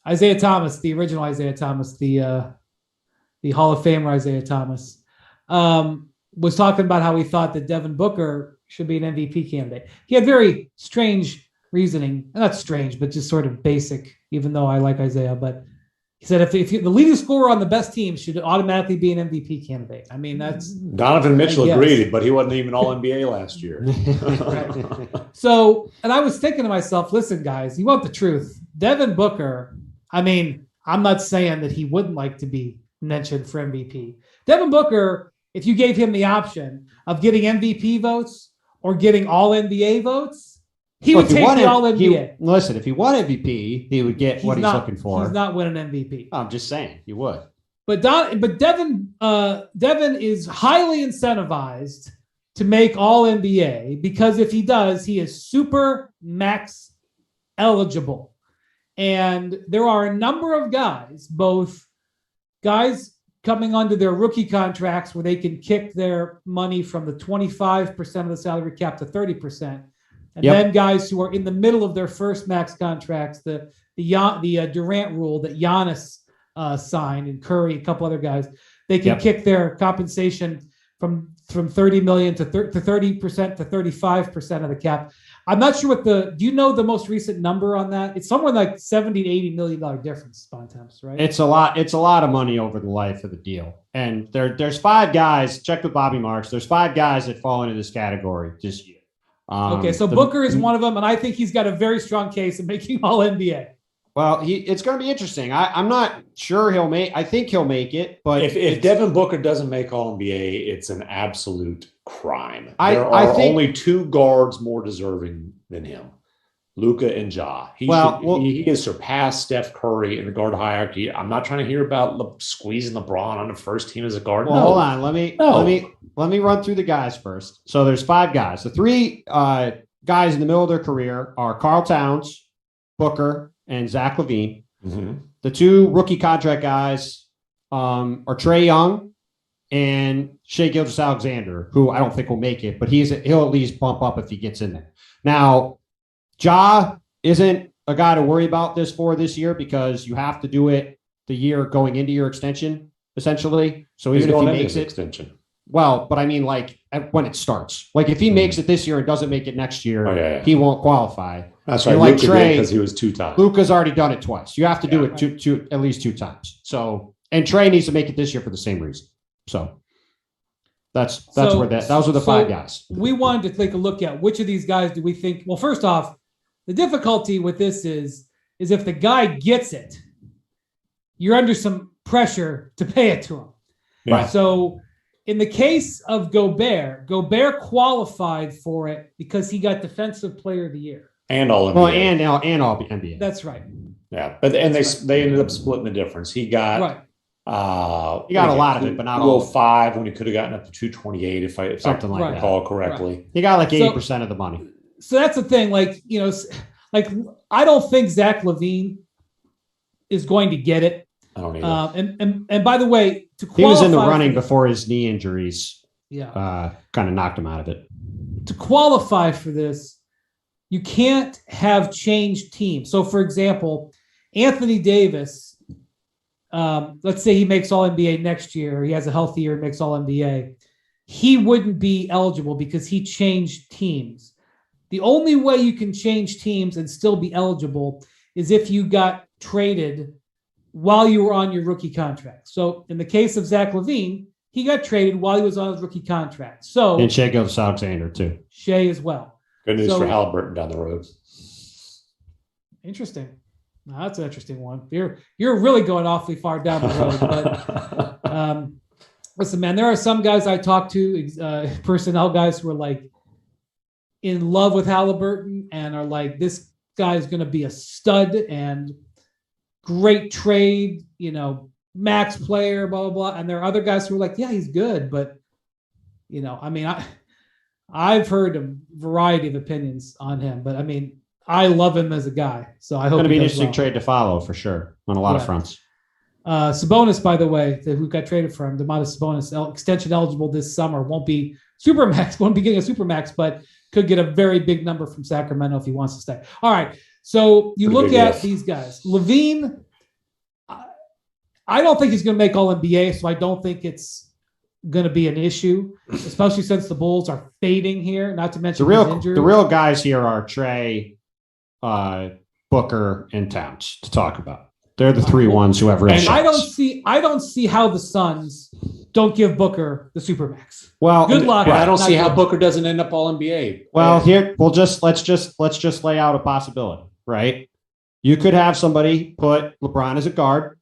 Isiah Thomas, the original Isiah Thomas, the Hall of Famer Isiah Thomas, was talking about how he thought that Devin Booker should be an MVP candidate. He had very strange reasoning, not strange, but just sort of basic, even though I like Isiah. But he said if the leading scorer on the best team should automatically be an MVP candidate. I mean, that's Donovan Mitchell agreed, but he wasn't even All-NBA last year. Right. So, and I was thinking to myself, listen, guys, you want the truth. Devin Booker, I mean, I'm not saying that he wouldn't like to be mentioned for MVP. Devin Booker, if you gave him the option of getting MVP votes or getting All-NBA votes, he would take the All-NBA. Listen, if he won MVP, he would get what he's looking for. He's not winning MVP. I'm just saying, he would. But Devin is highly incentivized to make All-NBA because if he does, he is super max eligible. And there are a number of guys, both guys coming onto their rookie contracts where they can kick their money from the 25% of the salary cap to 30%. And then guys who are in the middle of their first max contracts, the Durant rule that Giannis signed, and Curry, a couple other guys, they can kick their compensation from 30 million to 30% to 35% of the cap. I'm not sure do you know the most recent number on that? It's somewhere like $70 to $80 million difference, Bontemps, right? It's a lot of money over the life of the deal. And there's 5 guys, check with Bobby Marks. There's 5 guys that fall into this category this year. Okay, so Booker is one of them, and I think he's got a very strong case of making All-NBA. Well, it's going to be interesting. I'm not sure I think he'll make it, but if Devin Booker doesn't make All-NBA, it's an absolute crime. There are only 2 guards more deserving than him, Luka and Ja. He has surpassed Steph Curry in the guard hierarchy. I'm not trying to hear about squeezing LeBron on the first team as a guard. Well, hold on. Let me run through the guys first. So there's 5 guys. The 3 guys in the middle of their career are Karl Towns, Booker, and Zach LaVine. Mm-hmm. The 2 rookie contract guys are Trae Young and Shai Gilgeous-Alexander, who I don't think will make it, but he'll at least bump up if he gets in there. Now, Ja isn't a guy to worry about this year because you have to do it the year going into your extension, essentially. So even if he makes it, extension. Well, but I mean, like when it starts, like if he makes it this year and doesn't make it next year, he won't qualify. That's right. Like Trae, because he was 2 times. Luka's already done it twice. You have to do it at least 2 times. So, and Trae needs to make it this year for the same reason. So those are the 5 guys. We wanted to take a look at which of these guys do we think. Well, first off, the difficulty with this is if the guy gets it, you're under some pressure to pay it to him. Yeah. So in the case of Gobert qualified for it because he got Defensive Player of the Year. And All-NBA. Well, and All-NBA. That's right. Yeah, but they ended up splitting the difference. He got he got a lot of it, but not all. 205 when he could have gotten up to 228 if I recall correctly. Right. He got like 80% of the money. So that's the thing. Like, I don't think Zach LaVine is going to get it. I don't either. And by the way, he was in the running before his knee injuries. Yeah, kind of knocked him out of it. To qualify for this, you can't have changed teams. So, for example, Anthony Davis, let's say he makes All-NBA next year. He has a healthy year, makes All-NBA. He wouldn't be eligible because he changed teams. The only way you can change teams and still be eligible is if you got traded while you were on your rookie contract. So in the case of Zach LaVine, he got traded while he was on his rookie contract. So and Shai Gilgeous-Alexander too. Shai as well. Good news for Halliburton down the road. Interesting. Now, that's an interesting one. You're really going awfully far down the road. But listen, man, there are some guys I talk to, personnel guys who are like in love with Halliburton and are like, this guy is going to be a stud and great trade, max player, blah, blah, blah. And there are other guys who are like, yeah, he's good. But, I mean, I've heard a variety of opinions on him. But, I mean, I love him as a guy. So I hope it's going to be an interesting trade to follow for sure on a lot of fronts. Sabonis, by the way, who got traded for him, Domantas Sabonis, extension eligible this summer, won't be Supermax, won't be getting a Supermax, but could get a very big number from Sacramento if he wants to stay. All right. So you look at these guys. LaVine, I don't think he's going to make All-NBA, so I don't think it's going to be an issue, especially since the Bulls are fading here. Not to mention the real guys here are Trey, Booker, and Towns to talk about. They're the three ones who have real shots. I don't see how the Suns don't give Booker the Supermax. Well, good luck. I don't see how Booker doesn't end up All-NBA. Well, here let's just lay out a possibility, right? You could have somebody put LeBron as a guard.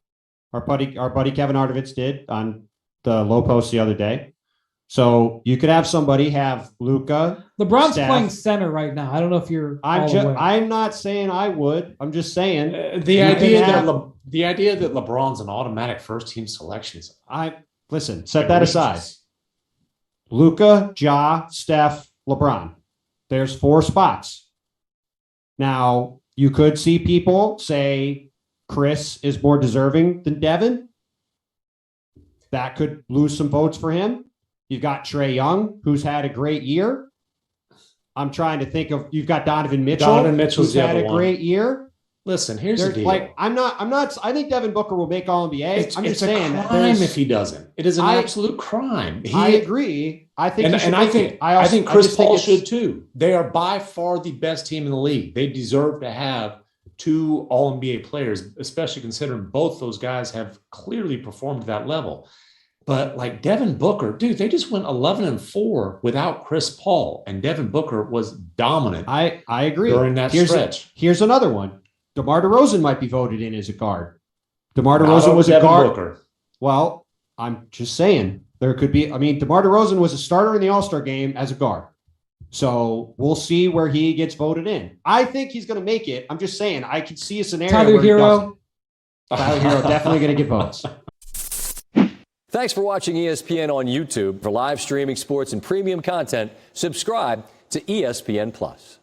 Our buddy Kevin Artovitz did on the low post the other day. So you could have somebody have Luka. LeBron's playing center right now. I don't know if you're. I'm not saying I would. I'm just saying the idea that LeBron's an automatic first team selection. Set that aside. Luka, Ja, Steph, LeBron. There's 4 spots. Now you could see people say Chris is more deserving than Devin. That could lose some votes for him. You've got Trae Young, who's had a great year. I'm trying to think of. You've got Donovan Mitchell. Who's had a great year. Listen, here's the deal. I'm not. I think Devin Booker will make All-NBA. I'm just saying, a crime if he doesn't. It is an absolute crime. I agree. I think, I think Chris Paul should too. They are by far the best team in the league. They deserve to have 2 All-NBA players, especially considering both those guys have clearly performed at that level. But like Devin Booker, dude, they just went 11-4 without Chris Paul, and Devin Booker was dominant. I agree during that stretch. Here's another one. DeMar DeRozan might be voted in as a guard. DeMar DeRozan was a guard. Booker. Well, I'm just saying there could be. I mean, DeMar DeRozan was a starter in the All-Star game as a guard. So we'll see where he gets voted in. I think he's going to make it. I'm just saying I could see a scenario Tyler where Hero. Tyler Hero definitely going to get votes. Thanks for watching ESPN on YouTube. For live streaming sports and premium content, subscribe to ESPN+.